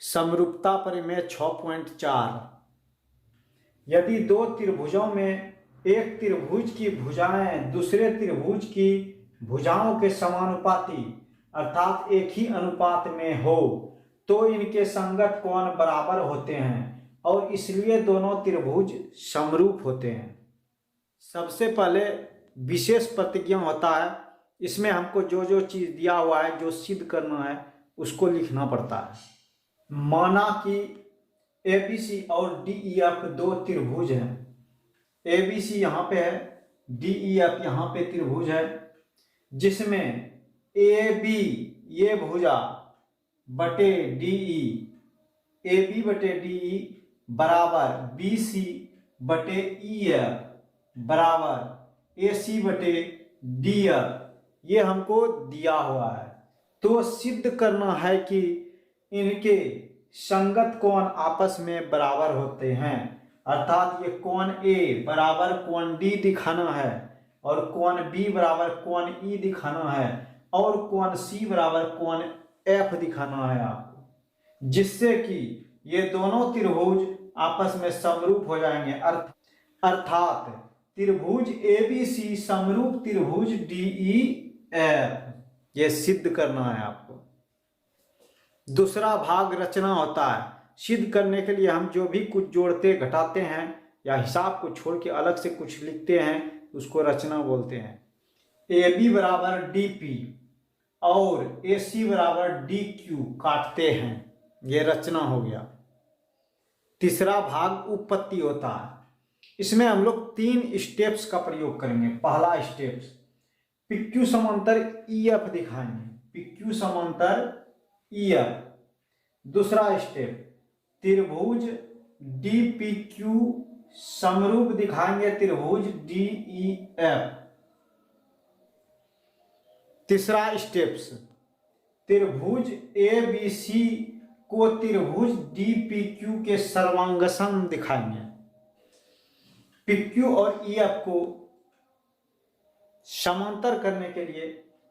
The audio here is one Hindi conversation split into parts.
समरूपता परिमेय 6.4। यदि दो त्रिभुजों में एक त्रिभुज की भुजाएं दूसरे त्रिभुज की भुजाओं के समानुपाती अर्थात एक ही अनुपात में हो तो इनके संगत कोण बराबर होते हैं और इसलिए दोनों त्रिभुज समरूप होते हैं। सबसे पहले विशेष प्रतिज्ञा होता है, इसमें हमको जो जो चीज दिया हुआ है जो सिद्ध करना है उसको लिखना पड़ता है। माना कि ABC और DEF दो त्रिभुज हैं। ABC यहाँ पे है, DEF यहाँ पे त्रिभुज है, जिसमें AB ये भुजा बटे DE, AB बटे DE बराबर BC बटे EF बराबर AC बटे DF ये हमको दिया हुआ है। तो सिद्ध करना है कि इनके संगत कोण आपस में बराबर होते हैं, अर्थात ये कोण A बराबर कोण D दिखाना है और कोण B बराबर कोण E दिखाना है और कोण C बराबर कोण F दिखाना है आपको, जिससे कि ये दोनों त्रिभुज आपस में समरूप हो जाएंगे। अर्थात त्रिभुज ABC समरूप त्रिभुज DEF, ये सिद्ध करना है आपको। दूसरा भाग रचना होता है। सिद्ध करने के लिए हम जो भी कुछ जोड़ते घटाते हैं या हिसाब को छोड़ के अलग से कुछ लिखते हैं उसको रचना बोलते हैं। AB बराबर DP और AC बराबर DQ काटते हैं, ये रचना हो गया। तीसरा भाग उपपत्ति होता है। इसमें हम लोग 3 स्टेप्स का प्रयोग करेंगे। पहला स्टेप्स PQ समांतर EF दिखाएंगे, PQ समांतर EF। दूसरा स्टेप त्रिभुज DPQ समरूप दिखाएंगे त्रिभुज DEF। तीसरा स्टेप्स त्रिभुज ABC को त्रिभुज DPQ के सर्वांगसम दिखाएंगे। PQ और EF को समांतर करने के लिए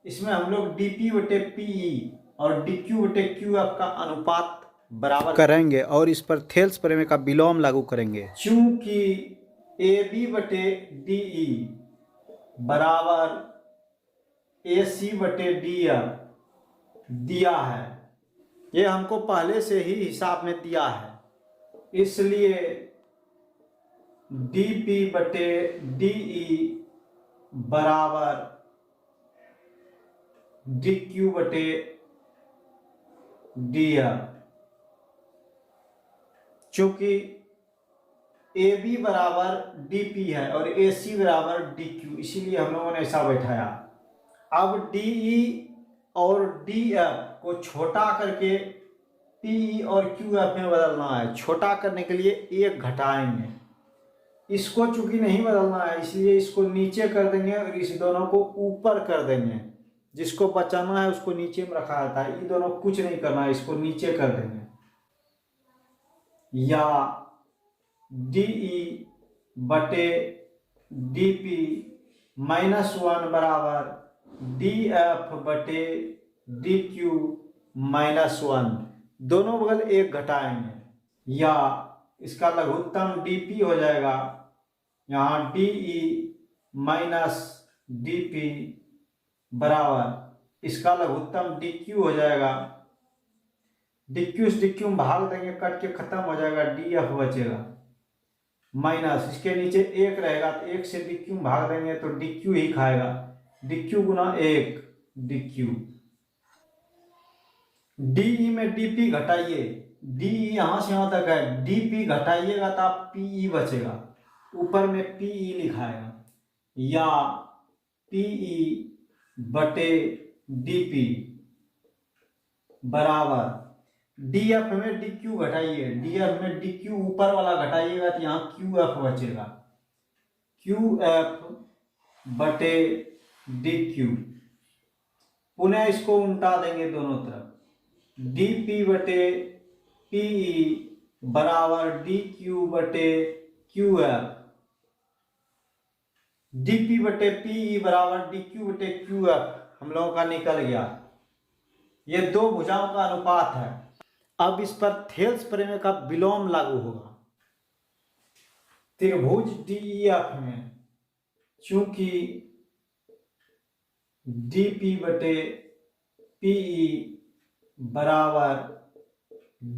इसमें हम लोग DP बटे PE और DQ बटे QF का अनुपात बराबर करेंगे और इस पर थेल्स प्रमेय का विलोम लागू करेंगे। चूंकि AB बटे DE बराबर AC बटे DF दिया है, ये हमको पहले से ही हिसाब में दिया है, इसलिए DP बटे DE बराबर DQ बटे DF। चूंकि AB बराबर DP है और AC बराबर DQ, इसीलिए हम लोगों ने ऐसा बैठाया। अब DE और DF को छोटा करके PE और QF में बदलना है। छोटा करने के लिए 1 घटाएंगे, इसको चूंकि नहीं बदलना है इसलिए इसको नीचे कर देंगे और इस दोनों को ऊपर कर देंगे। जिसको बचाना है उसको नीचे में रखा जाता है, ये दोनों कुछ नहीं करना है, इसको नीचे कर देंगे। या DE बटे DP -1 बराबर DF बटे DQ -1, दोनों बगल 1 घटाएंगे। या इसका लघुत्तम DP हो जाएगा, यहाँ DE माइनस DP बराबर इसका लघुत्तम DQ हो जाएगा। DQ से DQ में भाग देंगे, कट के खत्म हो जाएगा, DF बचेगा माइनस इसके नीचे 1 रहेगा तो 1 से DQ में भाग देंगे तो DQ ही खाएगा, DQ गुना 1 DQ। DE में DP घटाइए, DE यहां से यहां तक है, DP घटाइएगा तो आप PE बचेगा, ऊपर में PE लिखाएगा। या PE बटे DP बराबर DF में DQ घटाइए, DF में DQ ऊपर वाला घटाइएगा तो यहाँ QF बचेगा, QF बटे DQ। पुनः इसको उल्टा देंगे दोनों तरफ, DP बटे PE बराबर DQ बटे QF। DP बटे PE बराबर DQ बटे QF हम लोगों का निकल गया। ये दो भुजाओं का अनुपात है। अब इस पर थेल्स प्रमेय का विलोम लागू होगा। त्रिभुज DEF में चूंकि DP बटे PE बराबर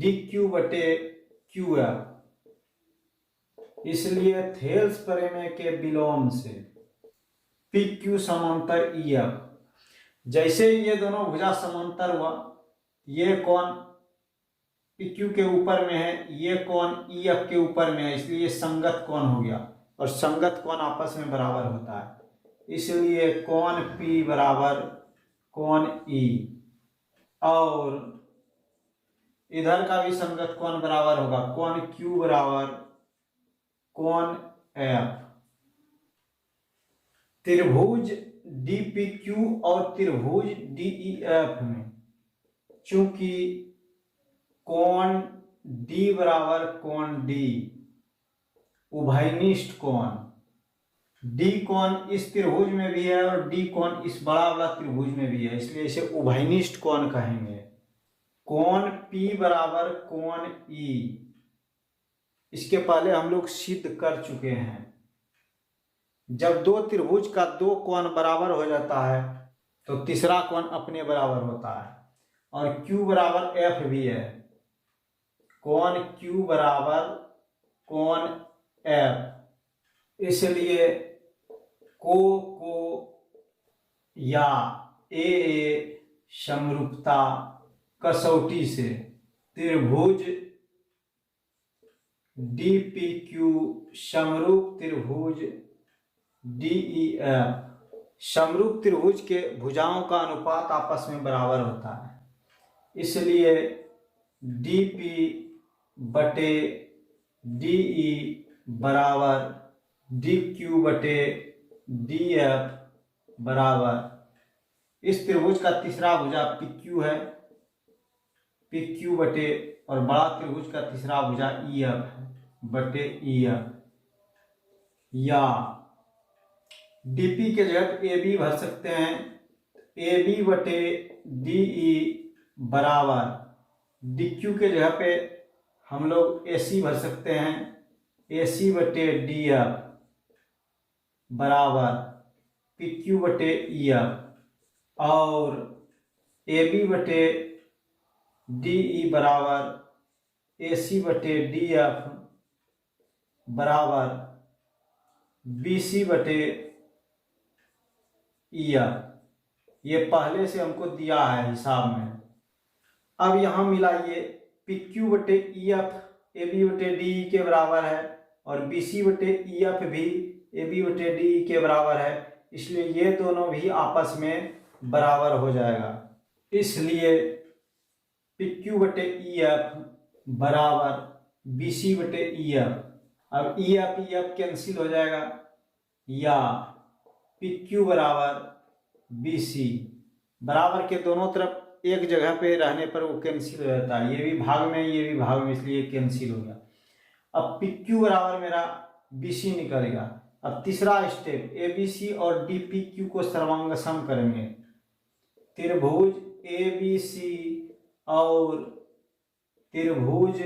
DQ बटे QF, इसलिए थेल्स प्रमेय के विलोम से PQ समांतर EF, जैसे ये दोनों भुजा समांतर हुआ, ये कोण PQ के ऊपर में है, ये कोण EF के ऊपर में है, इसलिए ये संगत कोण हो गया और संगत कोण आपस में बराबर होता है, इसलिए कोण P बराबर कोण E और इधर का भी संगत कोण बराबर होगा, कोण Q बराबर कोण F। त्रिभुज DPQ और त्रिभुज DEF में चूंकि कोण D बराबर कोण D उभयनिष्ठ कोण, D कोण इस त्रिभुज में भी है और D कोण इस बड़ा वाला त्रिभुज में भी है, इसलिए इसे उभयनिष्ठ कोण कहेंगे। कोण P बराबर कोण E, इसके पहले हम लोग सिद्ध कर चुके हैं। जब दो त्रिभुज का दो कोण बराबर हो जाता है तो तीसरा कोण अपने बराबर होता है, और Q बराबर F भी है, कोण Q बराबर कोण F, इसलिए को या ए समरूपता कसौटी से त्रिभुज DPQ समरूप त्रिभुज DEF, समरूप त्रिभुज के भुजाओं का अनुपात आपस में बराबर होता है, इसलिए DP बटे DE बराबर DQ बटे DF बराबर, इस त्रिभुज का तीसरा भुजा PQ है, PQ बटे और बड़ा त्रिभुज का तीसरा भुजा EF है बटे EF, या DP के जगह AB भर सकते हैं, AB बटे DE बराबर DQ के जगह पे हम लोग AC भर सकते हैं, AC बटे DF बराबर PQ बटे EF, और AB बटे DE बराबर AC बटे DF बराबर BC बटे EF, ये पहले से हमको दिया है हिसाब में। अब यहाँ मिलाइए, PQ बटे EF AB बटे DE के बराबर है और BC बटे EF भी AB बटे DE के बराबर है, इसलिए ये दोनों भी आपस में बराबर हो जाएगा, इसलिए PQ बटे EF बराबर BC बटे EF। अब EF कैंसिल हो जाएगा, या PQ बराबर BC, बराबर के दोनों तरफ एक जगह पे रहने पर वो कैंसिल हो जाता है, ये भी भाग में ये भी भाग में, इसलिए कैंसिल हो गया। अब PQ बराबर मेरा BC निकलेगा। अब तीसरा स्टेप, ABC और DPQ को सर्वांग सम करेंगे। त्रिभुज ABC और त्रिभुज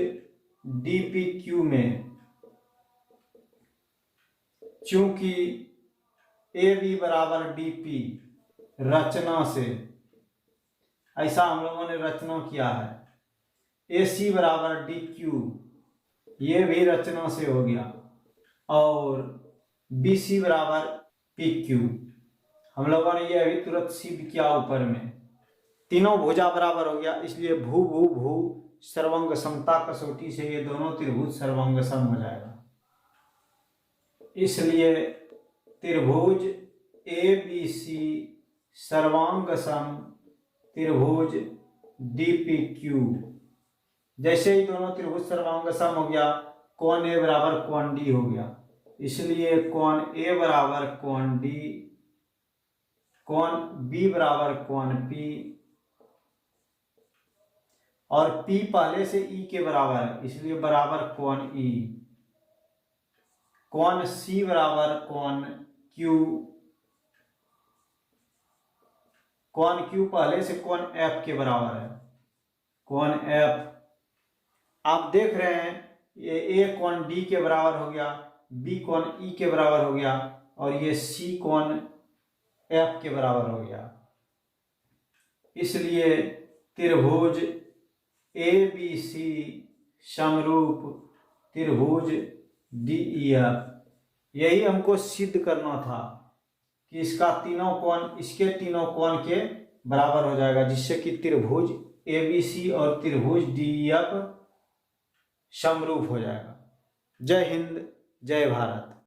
DPQ में चूंकि AB बराबर DP रचना से, ऐसा हम लोगों ने रचना किया है, AC बराबर DQ ये भी रचना से हो गया, और BC बराबर PQ हम लोगों ने ये अभी तुरंत सिद्ध किया ऊपर में। तीनों भुजा बराबर हो गया, इसलिए भू भू भू सर्वांग समता कसौटी से ये दोनों त्रिभुज सर्वांग सम हो जाएगा, इसलिए त्रिभुज ABC सर्वांग सम त्रिभुज DPQ, जैसे ही दोनों त्रिभुज सर्वांग सम हो गया, कोण A बराबर कोण D हो गया, इसलिए कोण A बराबर कोण D, कोण B बराबर कोण P, और P पहले से E के बराबर है, इसलिए बराबर कोण E, कोण C बराबर कोण Q, कोण Q पहले से कोण F के बराबर है, कोण F आप देख रहे हैं ये ए कोण डी के बराबर हो गया, बी कोण ई के बराबर हो गया और ये सी कोण एफ के बराबर हो गया। इसलिए त्रिभुज ए बी सी समरूप त्रिभुज डी ई एफ, यही हमको सिद्ध करना था कि इसका तीनों कोण इसके तीनों कोण के बराबर हो जाएगा, जिससे कि त्रिभुज ए बी सी और त्रिभुज डी ई एफ समरूप हो जाएगा। जय हिंद, जय भारत।